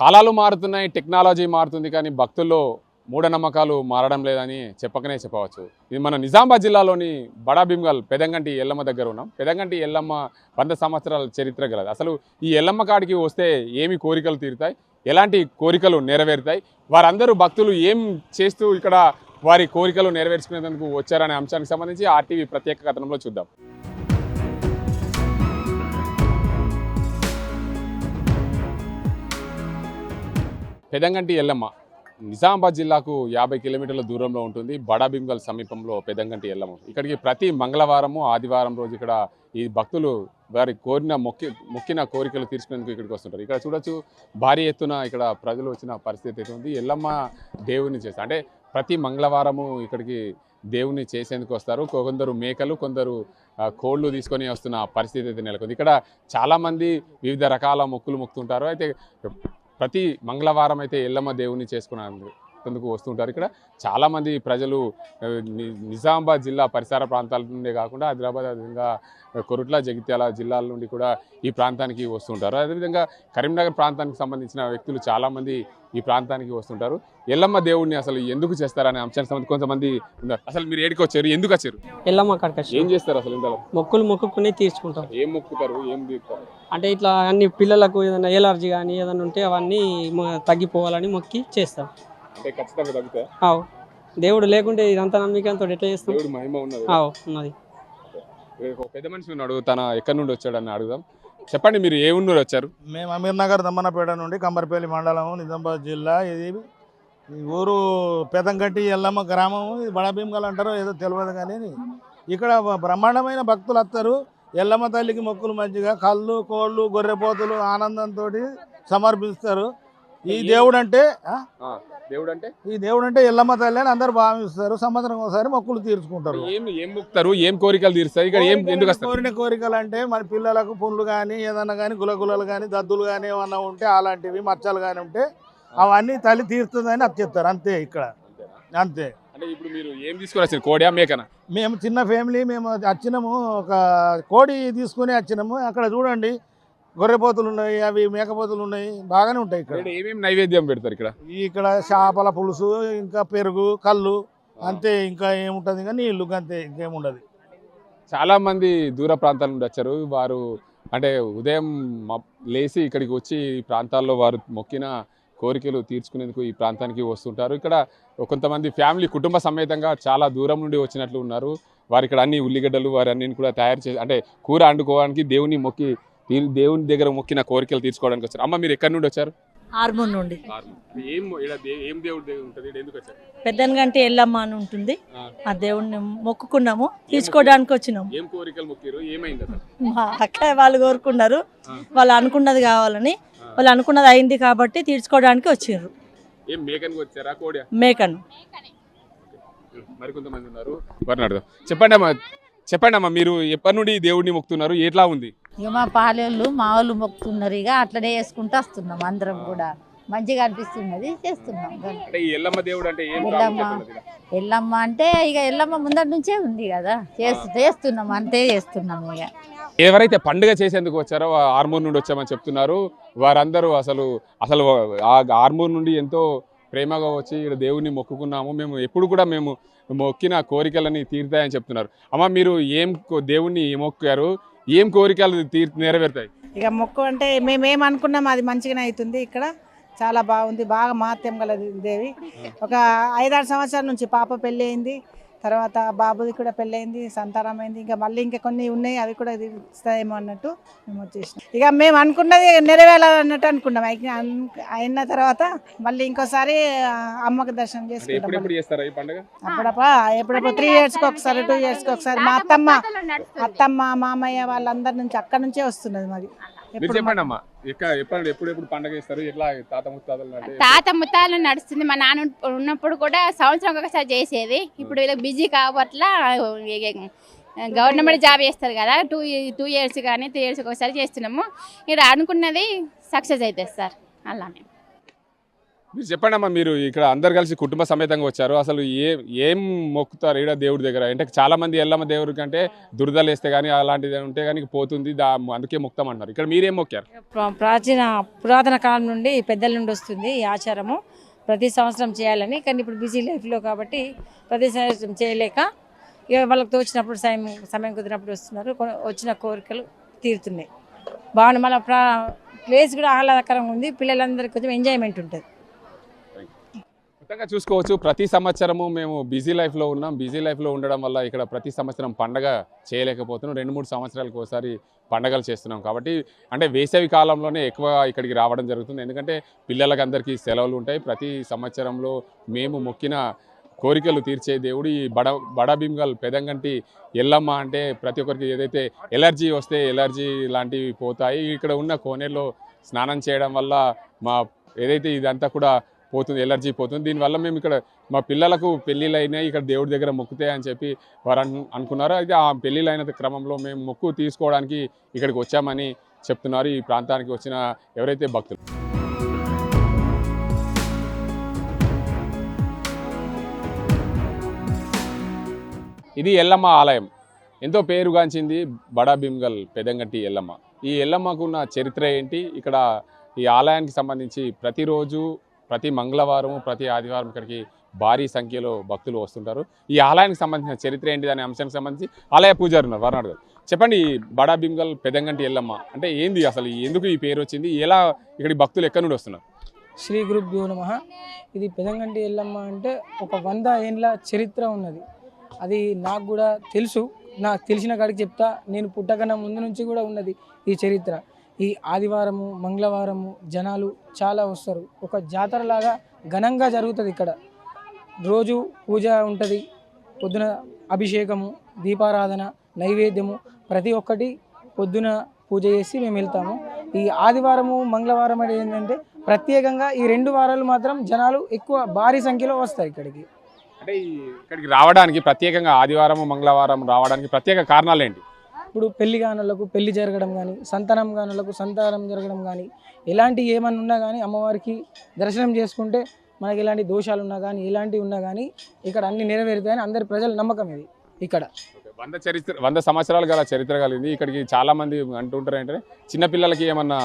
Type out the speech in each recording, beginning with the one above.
కాలాలు మారుతున్నాయి, టెక్నాలజీ మారుతుంది, కానీ భక్తుల్లో మూఢనమ్మకాలు మారడం లేదని చెప్పకనే చెప్పవచ్చు. ఇది మన నిజామాబాద్ జిల్లాలోని బడా భీమ్గల్ పెదంగంటి ఎల్లమ్మ దగ్గర ఉన్నాం. పెదంగంటి ఎల్లమ్మ 100 సంవత్సరాల చరిత్ర గలది. అసలు ఈ ఎల్లమ్మ కాడికి వస్తే ఏమి కోరికలు తీరుతాయి, ఎలాంటి కోరికలు నెరవేరుతాయి, వారందరూ భక్తులు ఏం చేస్తూ ఇక్కడ వారి కోరికలు నెరవేర్చుకునేందుకు వచ్చారనే అంశానికి సంబంధించి ఆర్టీవీ ప్రత్యేక కథనంలో చూద్దాం. పెదంగంటి ఎల్లమ్మ నిజామాబాద్ జిల్లాకు 50 కిలోమీటర్ల దూరంలో ఉంటుంది. బడా భీమ్గల్ సమీపంలో పెదంగంటి ఎల్లమ్మ. ఇక్కడికి ప్రతి మంగళవారము ఆదివారం రోజు ఇక్కడ ఈ భక్తులు వారి మొక్కిన కోరికలు తీర్చుకునేందుకు ఇక్కడికి వస్తుంటారు. ఇక్కడ చూడొచ్చు భారీ ఎత్తున ఇక్కడ ప్రజలు వచ్చిన పరిస్థితి అయితే ఉంది. ఎల్లమ్మ దేవుని చేస్తారు, అంటే ప్రతి మంగళవారము ఇక్కడికి దేవుని చేసేందుకు వస్తారు. కొందరు మేకలు, కొందరు కోళ్ళు తీసుకొని వస్తున్న పరిస్థితి అయితే నెలకొంది. ఇక్కడ చాలామంది వివిధ రకాల మొక్కులు మొక్కుతుంటారు. అయితే ప్రతి మంగళవారం అయితే ఎల్లమ్మ దేవుని చేసుకునేందుకు వస్తుంటారు. ఇక్కడ చాలామంది ప్రజలు నిజామాబాద్ జిల్లా పరిసర ప్రాంతాల నుండే కాకుండా హైదరాబాద్, అదేవిధంగా కొరుట్ల, జగిత్యాల జిల్లాల నుండి కూడా ఈ ప్రాంతానికి వస్తుంటారు. అదేవిధంగా కరీంనగర్ ప్రాంతానికి సంబంధించిన వ్యక్తులు చాలామంది ఈ ప్రాంతానికి వస్తుంటారు. ఎల్లమ్మ దేవుడిని అసలు ఎందుకు చేస్తారనే అంశానికి సంబంధించి కొంతమంది ఉన్నారు. అసలు మీరు ఏడికి వచ్చారు, ఎందుకు వచ్చారు? ఎల్లమ్మ కాడికి ఏం చేస్తారు అసలు? ఇందులో మొక్కుకుని తీర్చుకుంటాం. ఏం మొక్కుతారు, ఏం తీరుతారు? అంటే ఇట్లా అన్ని పిల్లలకు ఏదైనా ఎలర్జీ కానీ ఏదైనా ఉంటే అవన్నీ తగ్గిపోవాలని మొక్కి చేస్తాం. అంటే ఖచ్చితంగా తగ్గుతాయి. దేవుడు లేకుంటే ఇదంతా నమ్మకంతో ఎట్లా చేస్తాం? దేవుడు మహిమ ఉన్నది. ఉన్నది. పెద్ద మనిషి ఉన్నాడు, తన ఎక్కడి నుండి వచ్చాడని అడుగుదాం. చెప్పండి, మీరు ఏ ఊరు వచ్చారు? మేము అమీర్ నగర్ దమ్మన్నపేట నుండి కంబర్పల్లి మండలం నిజామాబాద్ జిల్లా. ఇది ఈ ఊరు పెదంగంటి ఎల్లమ్మ గ్రామం. ఇది బడా భీమ్గల్ అంటారో ఏదో తెలియదు, కానీ ఇక్కడ బ్రహ్మాండమైన భక్తులు వస్తారు. ఎల్లమ్మ తల్లికి మొక్కులు మంచిగా కళ్ళు, కోళ్ళు, గొర్రెపోతులు ఆనందంతో సమర్పిస్తారు. ఈ దేవుడు అంటే ఎల్లమ్మ తల్లి అని అందరు భావిస్తారు. సంవత్సరం ఒకసారి మొక్కులు తీర్చుకుంటారు. ఏం మొక్కుతారు, ఏం కోరికలు తీరుస్తారు? ఇక్కడ కోరిన కోరికలు అంటే మన పిల్లలకు పుండ్లు కానీ ఏదన్నా కానీ గులగులలు కానీ దద్దులు కానీ ఏమన్నా ఉంటే అలాంటివి మచ్చలు కానీ ఉంటే అవన్నీ తల్లి తీరుతుందని అది చెప్తారు. అంతే, ఇక్కడ అంతే. అంటే ఇప్పుడు మీరు ఏం తీసుకుని వచ్చారు, కోడియా మేకనా? మేము చిన్న ఫ్యామిలీ, మేము వచ్చినాము, ఒక కోడి తీసుకుని వచ్చినాము. అక్కడ చూడండి, గొర్రెపోతులు ఉన్నాయి, అవి మేకపోతులు ఉన్నాయి, బాగానే ఉంటాయి. ఇక్కడ ఏమేమి నైవేద్యం పెడతారు? ఇక్కడ చేపల పులుసు, ఇంకా పెరుగు, కళ్ళు, అంతే. ఇంకా ఏముంటుంది, ఇంకా నీళ్లు, అంతే, ఇంకేముండదు. చాలా మంది దూర ప్రాంతాల నుండి వచ్చారు. వారు అంటే ఉదయం లేచి ఇక్కడికి వచ్చి ఈ ప్రాంతాల్లో వారు మొక్కిన కోరికలు తీర్చుకునేందుకు ఈ ప్రాంతానికి వస్తుంటారు. ఇక్కడ కొంతమంది ఫ్యామిలీ కుటుంబ సమేతంగా చాలా దూరం నుండి వచ్చినట్లు ఉన్నారు. వారు ఇక్కడ అన్ని ఉల్లిగడ్డలు వారి అన్నిని కూడా తయారు చేసి, అంటే కూర వండుకోవడానికి దేవుని దగ్గర మొక్కిన కోరికలు తీర్చుకోవడానికి వచ్చారు. అమ్మ, మీరు ఎక్కడి నుండి వచ్చారు? ఆర్మూర్ నుండి. ఏం దేవుడు ఉంటుంది, ఎందుకు వచ్చారు? పెద్దనగంటి ఎల్లమ్మ అని ఉంటుంది, ఆ దేవుడిని మొక్కుకున్నాము, తీసుకోవడానికి వచ్చినాము. ఏం కోరికలు మొక్కిరు, ఏమైంది అసలు? మా అక్క వాళ్ళు కోరుకున్నారు, వాళ్ళు అనుకున్నది కావాలని. వాళ్ళు అనుకున్నది అయింది కాబట్టి తీర్చుకోవడానికి వచ్చిండ్రు. ఏం మేకను వచ్చారా, కోడియా? మేకను. మరికొంతమంది ఉన్నారు, వారిని అడుగుదాం. చెప్పండి అమ్మా, మీరు ఎప్పటి నుండి దేవుడిని మొక్కుతున్నారు, ఎట్లా ఉంది? ఇక మా పాలేళ్ళు మా వాళ్ళు మొక్కుతున్నారు, ఇక అట్లనే వేసుకుంటూ వస్తున్నాం. అందరం కూడా మంచిగా అనిపిస్తున్నది, చేస్తున్నాం. ఎల్లమ్మ దేవుడు అంటే ఎల్లమ్మ అంటే ఇక ఎల్లమ్మ ముందర నుంచే ఉంది కదా, చేస్తున్నాం, అంతే చేస్తున్నాం. ఇక ఎవరైతే పండుగ చేసేందుకు వచ్చారో ఆర్మూర్ నుండి వచ్చామని చెప్తున్నారు. వారందరూ అసలు ఆ ఆర్మూర్ నుండి ఎంతో ప్రేమగా వచ్చి ఇక్కడ దేవుడిని మొక్కుకున్నాము, మేము ఎప్పుడు కూడా మేము మొక్కిన కోరికలని తీరుతాయని చెప్తున్నారు. అమ్మ, మీరు దేవుణ్ణి మొక్కారు, ఏం కోరికలు నెరవేరుతాయి? ఇక మొక్కు అంటే మేమేం అనుకున్నాం అది మంచిగానే అవుతుంది. ఇక్కడ చాలా బాగుంది, బాగా మహత్యం గల దేవి. ఒక 5-6 సంవత్సరాల నుంచి పాప పెళ్ళి అయింది, తర్వాత బాబుది కూడా పెళ్ళయింది, సంతానమైంది. ఇంకా మళ్ళీ ఇంకా కొన్ని ఉన్నాయి, అవి కూడా ఇస్తాయేమో అన్నట్టు మేము వచ్చేసినాం. ఇక మేము అనుకున్నది నెరవేరాలన్నట్టు అనుకున్నాం. అయిన తర్వాత మళ్ళీ ఇంకోసారి అమ్మకి దర్శనం చేసుకుంటాం. ఎప్పుడప్పుడు 3 ఇయర్స్కి ఒకసారి, 2 ఇయర్స్కి ఒకసారి. మా అత్తమ్మ మామయ్య వాళ్ళందరి నుంచి అక్కడ నుంచే వస్తున్నది మాది. తాత ముత్తాలు నడుస్తుంది. మా నాన్న ఉన్నప్పుడు కూడా సంవత్సరం ఒకసారి చేసేది. ఇప్పుడు వీళ్ళకి బిజీ కాబట్ల గవర్నమెంట్ జాబ్ చేస్తారు కదా, 2 ఇయర్స్ కానీ 3 ఇయర్స్ ఒకసారి చేస్తున్నాము. ఇక్కడ అనుకున్నది సక్సెస్ అవుతుంది సార్. అలానే మీరు చెప్పండి అమ్మా, మీరు ఇక్కడ అందరు కలిసి కుటుంబ సమేతంగా వచ్చారు. అసలు ఏం మొక్కుతారు ఇక్కడ దేవుడి దగ్గర? అంటే చాలా మంది ఎల్లమ్మ దేవుడి కంటే దురదలు వేస్తే కానీ అలాంటిది ఉంటే కానీ పోతుంది, అందుకే మొక్తాం అంటారు. ఇక్కడ మీరేం మొక్కారు? పురాతన కాలం నుండి పెద్దల నుండి వస్తుంది ఈ ఆచారము. ప్రతి సంవత్సరం చేయాలని, కానీ ఇప్పుడు బిజీ లైఫ్లో కాబట్టి ప్రతి సంవత్సరం చేయలేక ఇక వాళ్ళకి తోచినప్పుడు సమయం కుదిరినప్పుడు వస్తున్నారు. వచ్చిన కోరికలు తీరుతున్నాయి. బాగుంది. మన ప్లేస్ కూడా ఆహ్లాదకరంగా ఉంది. పిల్లలందరికీ కొంచెం ఎంజాయ్మెంట్ ఉంటుంది. మొత్తంగా చూసుకోవచ్చు, ప్రతి సంవత్సరము మేము బిజీ లైఫ్లో ఉన్నాం. బిజీ లైఫ్లో ఉండడం వల్ల ఇక్కడ ప్రతి సంవత్సరం పండగ చేయలేకపోతున్నాం. 2-3 సంవత్సరాలకు ఒకసారి పండగలు చేస్తున్నాం. కాబట్టి అంటే వేసవి కాలంలోనే ఎక్కువ ఇక్కడికి రావడం జరుగుతుంది. ఎందుకంటే పిల్లలకి అందరికీ సెలవులు ఉంటాయి. ప్రతి సంవత్సరంలో మేము మొక్కిన కోరికలు తీర్చే దేవుడు ఈ బడా భీమ్గల్ పెదంగంటి ఎల్లమ్మ. అంటే ప్రతి ఒక్కరికి ఏదైతే ఎలర్జీ వస్తే ఎలర్జీ లాంటివి పోతాయి. ఇక్కడ ఉన్న కోనేరులో స్నానం చేయడం వల్ల మా ఏదైతే ఇదంతా కూడా పోతుంది, ఎలర్జీ పోతుంది. దీనివల్ల మేము ఇక్కడ మా పిల్లలకు పెళ్ళిళ్ళు అయినాయి, ఇక్కడ దేవుడి దగ్గర మొక్కుతాయి అని చెప్పి వారు అనుకున్నారు. అయితే ఆ పెళ్ళిళ్ళు అయిన క్రమంలో మేము మొక్కు తీసుకోవడానికి ఇక్కడికి వచ్చామని చెప్తున్నారు ఈ ప్రాంతానికి వచ్చిన ఎవరైతే భక్తులు. ఇది ఎల్లమ్మ ఆలయం. ఎంతో పేరుగాంచింది బడా భీమ్గల్ పెదంగంటి ఎల్లమ్మ. ఈ ఎల్లమ్మకు ఉన్న చరిత్ర ఏంటి, ఇక్కడ ఈ ఆలయానికి సంబంధించి ప్రతిరోజు ప్రతి మంగళవారం ప్రతి ఆదివారం ఇక్కడికి భారీ సంఖ్యలో భక్తులు వస్తుంటారు. ఈ ఆలయానికి సంబంధించిన చరిత్ర ఏంటి అనే అంశానికి సంబంధించి ఆలయ పూజారి ఉన్నారు, వారు అడగారు. చెప్పండి, బడా భీమ్గల్ పెదంగంటి ఎల్లమ్మ అంటే ఏంది, అసలు ఎందుకు ఈ పేరు వచ్చింది, ఎలా ఇక్కడి భక్తులు ఎక్కడి నుండి వస్తున్నారు? శ్రీ గురుభ్యో నమః. ఇది పెదంగంటి ఎల్లమ్మ అంటే ఒక 100 ఏండ్ల చరిత్ర ఉన్నది. అది నాకు కూడా తెలుసు. నాకు తెలిసిన కాడికి చెప్తా. నేను పుట్టకన్నా ముందు నుంచి కూడా ఉన్నది ఈ చరిత్ర. ఈ ఆదివారము మంగళవారము జనాలు చాలా వస్తారు. ఒక జాతరలాగా ఘనంగా జరుగుతుంది ఇక్కడ. రోజు పూజ ఉంటుంది. పొద్దున అభిషేకము, దీపారాధన, నైవేద్యము ప్రతి ఒక్కటి పొద్దున పూజ చేసి మేము వెళ్తాము. ఈ ఆదివారము మంగళవారం అనేది ఏంటంటే ప్రత్యేకంగా ఈ 2 వారాలు మాత్రం జనాలు ఎక్కువ భారీ సంఖ్యలో వస్తారు ఇక్కడికి. అంటే ఇక్కడికి రావడానికి ప్రత్యేకంగా ఆదివారం మంగళవారం రావడానికి ప్రత్యేక కారణాలు ఏంటి? ఇప్పుడు పెళ్లి కానులకు పెళ్లి జరగడం కానీ, సంతానం కానులకు సంతానం జరగడం కానీ, ఎలాంటి ఏమన్నా ఉన్నా కానీ అమ్మవారికి దర్శనం చేసుకుంటే మనకి ఎలాంటి దోషాలు ఉన్నా కానీ ఎలాంటివి ఉన్నా కానీ ఇక్కడ అన్ని నెరవేరుతాయని అందరి ప్రజల నమ్మకం ఇది. ఇక్కడ 100 సంవత్సరాలు గల చరిత్ర కలిగింది. ఇక్కడికి చాలా మంది అంటుంటారు ఏంటంటే చిన్నపిల్లలకి ఏమన్నా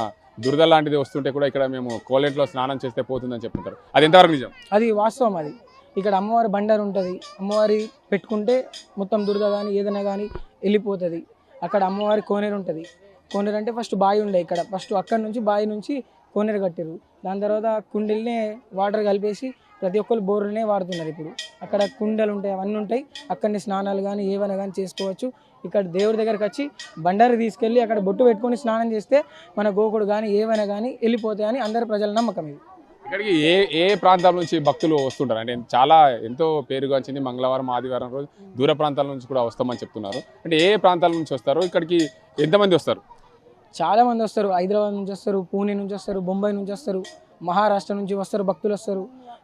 దురద లాంటిది వస్తుంటే కూడా ఇక్కడ మేము కోలేట్లో స్నానం చేస్తే పోతుందని చెప్తుంటారు. అది ఎంతవరకు నిజం? అది వాస్తవం. అది ఇక్కడ అమ్మవారి బండారు ఉంటుంది. అమ్మవారి పెట్టుకుంటే మొత్తం దురద కానీ ఏదైనా కానీ వెళ్ళిపోతుంది. అక్కడ అమ్మవారి కోనేరు ఉంటుంది. కోనేరు అంటే ఫస్ట్ బావి ఉండే ఇక్కడ. ఫస్ట్ అక్కడ నుంచి బావి నుంచి కోనేరు కట్టారు. దాని తర్వాత కుండీలనే వాటర్ కలిపేసి ప్రతి ఒక్కరు బోర్లనే వాడుతున్నారు. ఇప్పుడు అక్కడ కుండలు ఉంటాయి, అవన్నీ ఉంటాయి. అక్కడనే స్నానాలు కానీ ఏమైనా కానీ చేసుకోవచ్చు. ఇక్కడ దేవుడి దగ్గరకు వచ్చి బండారు తీసుకెళ్ళి అక్కడ బొట్టు పెట్టుకొని స్నానం చేస్తే మన గోకుడు కానీ ఏమైనా కానీ వెళ్ళిపోతాయని అందరి ప్రజల నమ్మకం ఇది. ఇక్కడికి ఏ ప్రాంతాల నుంచి భక్తులు వస్తుంటారు? అంటే చాలా ఎంతో పేరుగాంచింది. మంగళవారం ఆదివారం రోజు దూర ప్రాంతాల నుంచి కూడా వస్తామని చెప్తున్నారు. అంటే ఏ ప్రాంతాల నుంచి వస్తారు? ఇక్కడికి ఎంతమంది వస్తారు? చాలా మంది వస్తారు. హైదరాబాద్ నుంచి వస్తారు, పూణే నుంచి వస్తారు, బొంబాయి నుంచి వస్తారు, మహారాష్ట్ర నుంచి వస్తారు భక్తులు వస్తారు.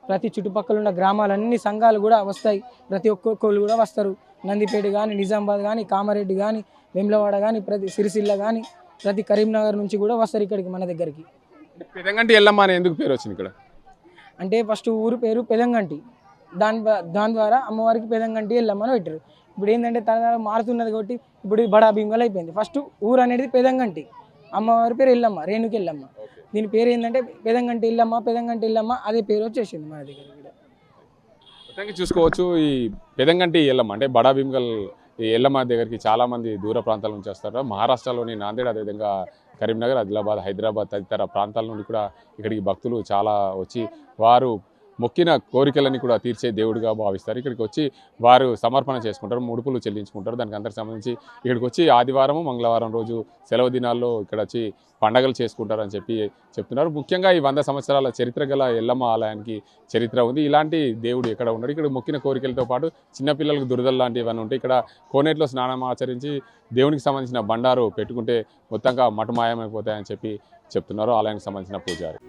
ప్రతి చుట్టుపక్కల ఉన్న గ్రామాలన్నీ సంఘాలు కూడా వస్తాయి. ప్రతి ఒక్కొక్కరు కూడా వస్తారు. నందిపేట కానీ, నిజామాబాద్ కానీ, కామారెడ్డి కానీ, వేములవాడ కానీ, ప్రతి సిరిసిల్ల కానీ, ప్రతి కరీంనగర్ నుంచి కూడా వస్తారు ఇక్కడికి మన దగ్గరికి. పెదంగంటి ఎల్లమ్మ అని ఎందుకు పేరు వచ్చింది ఇక్కడ? అంటే ఫస్ట్ ఊరు పేరు పెదంగంటి. దాని ద్వారా అమ్మవారికి పెదంగంటి ఎల్లమ్మ అని పెట్టారు. ఇప్పుడు ఏంటంటే తన మారుతున్నది కాబట్టి ఇప్పుడు బడా భీమ్గల్ అయిపోయింది. ఫస్ట్ ఊరు అనేది పెదంగంటి, అమ్మవారి పేరు ఎల్లమ్మ, రేణుకి ఎల్లమ్మ. దీని పేరు ఏంటంటే పెదంగంటి ఎల్లమ్మ, అదే పేరు వచ్చేసింది మన దగ్గర. మొత్తానికి చూసుకోవచ్చు, ఈ పెదంగంటి ఎల్లమ్మ అంటే బడా భీమ్గల్ ఈ ఎల్లమ్మ దగ్గరికి చాలామంది దూర ప్రాంతాల నుంచి వస్తారు. మహారాష్ట్రలోని నాందేడ్, అదేవిధంగా కరీంనగర్, ఆదిలాబాద్, హైదరాబాద్ తదితర ప్రాంతాల నుండి కూడా ఇక్కడికి భక్తులు చాలా వచ్చి వారు మొక్కిన కోరికలని కూడా తీర్చే దేవుడిగా భావిస్తారు. ఇక్కడికి వచ్చి వారు సమర్పణ చేసుకుంటారు, ముడుపులు చెల్లించుకుంటారు. దానికి అందరికి సంబంధించి ఇక్కడికి వచ్చి ఆదివారం మంగళవారం రోజు సెలవు దినాల్లో ఇక్కడ వచ్చి పండగలు చేసుకుంటారని చెప్తున్నారు. ముఖ్యంగా ఈ 100 సంవత్సరాల చరిత్ర గల ఎల్లమ్మ ఆలయానికి చరిత్ర ఉంది. ఇలాంటి దేవుడు ఎక్కడ ఉన్నాడు? ఇక్కడ మొక్కిన కోరికలతో పాటు చిన్నపిల్లలకు దురదలు లాంటివి ఇవన్నీ ఉంటాయి. ఇక్కడ కోనేట్లో స్నానం ఆచరించి దేవునికి సంబంధించిన బండారు పెట్టుకుంటే మొత్తంగా మటుమాయమైపోతాయని చెప్తున్నారు ఆలయానికి సంబంధించిన పూజారి.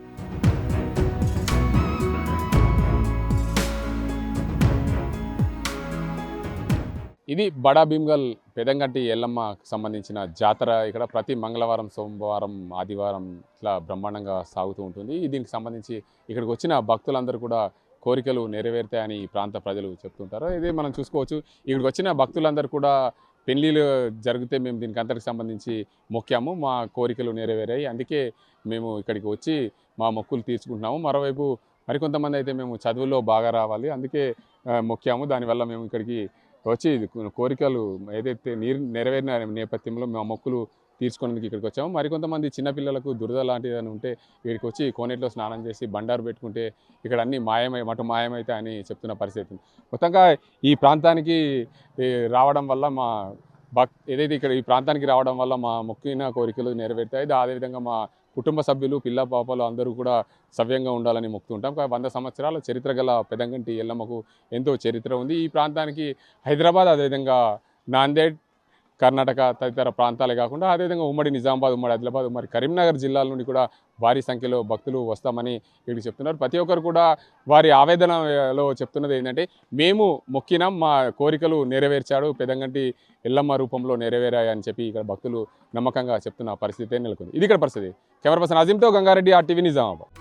ఇది బడా భీమ్గల్ పెదంగంటి ఎల్లమ్మకు సంబంధించిన జాతర. ఇక్కడ ప్రతి మంగళవారం, సోమవారం, ఆదివారం ఇట్లా బ్రహ్మాండంగా సాగుతూ ఉంటుంది. దీనికి సంబంధించి ఇక్కడికి వచ్చిన భక్తులందరూ కూడా కోరికలు నెరవేరుతాయని ఈ ప్రాంత ప్రజలు చెప్తుంటారు. ఇది మనం చూసుకోవచ్చు. ఇక్కడికి వచ్చిన భక్తులందరూ కూడా పెళ్ళిళ్ళు జరిగితే మేము దీనికి అంతటికి సంబంధించి మొక్కాము, మా కోరికలు నెరవేరాయి, అందుకే మేము ఇక్కడికి వచ్చి మా మొక్కులు తీర్చుకుంటున్నాము. మరోవైపు మరికొంతమంది అయితే మేము చదువులో బాగా రావాలి, అందుకే మొక్కాము, దానివల్ల మేము ఇక్కడికి వచ్చి కోరికలు ఏదైతే నెరవేరిన నేపథ్యంలో మా మొక్కులు తీర్చుకోవడానికి ఇక్కడికి వచ్చాము. మరికొంతమంది చిన్నపిల్లలకు దురద లాంటిది అని ఉంటే ఇక్కడికి వచ్చి కోనేటిలో స్నానం చేసి బండారు పెట్టుకుంటే ఇక్కడ అన్ని మాయమైతే అని చెప్తున్న పరిస్థితి. మొత్తంగా ఈ ప్రాంతానికి రావడం వల్ల మా ఏదైతే ఇక్కడ ఈ ప్రాంతానికి రావడం వల్ల మా మొక్కిన కోరికలు నెరవేరుతాయి. అదేవిధంగా మా కుటుంబ సభ్యులు, పిల్ల పాపలు అందరూ కూడా సవ్యంగా ఉండాలని మొక్కుతుంటాం. 100 సంవత్సరాల చరిత్ర గల పెదంగంటి ఎల్లమ్మకు ఎంతో చరిత్ర ఉంది. ఈ ప్రాంతానికి హైదరాబాద్, అదేవిధంగా నాందేడ్, కర్ణాటక తదితర ప్రాంతాలే కాకుండా అదేవిధంగా ఉమ్మడి నిజామాబాద్, ఉమ్మడి ఆదిలాబాద్, ఉమ్మడి కరీంనగర్ జిల్లాల నుండి కూడా భారీ సంఖ్యలో భక్తులు వస్తామని ఇక్కడికి చెప్తున్నారు. ప్రతి ఒక్కరు కూడా వారి ఆవేదనలో చెప్తున్నది ఏంటంటే, మేము మొక్కినాం, మా కోరికలు నెరవేర్చాడు, పెదంగంటి ఎల్లమ్మ రూపంలో నెరవేరాయని చెప్పి ఇక్కడ భక్తులు నమ్మకంగా చెప్తున్న పరిస్థితి నెలకొంది. ఇది ఇక్కడ పరిస్థితి. కెమెరా పర్సన్ అజీంతో గంగారెడ్డి, RTV నిజామాబాద్.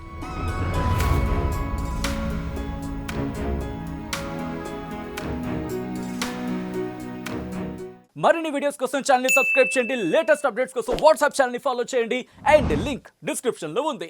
మరిన్ని వీడియోస్ కోసం ఛానల్ ని సబ్స్క్రైబ్ చేయండి. లేటెస్ట్ అప్డేట్స్ కోసం వాట్సాప్ ఛానల్ ని ఫాలో చేయండి. అండ్ లింక్ డిస్క్రిప్షన్ లో ఉంది.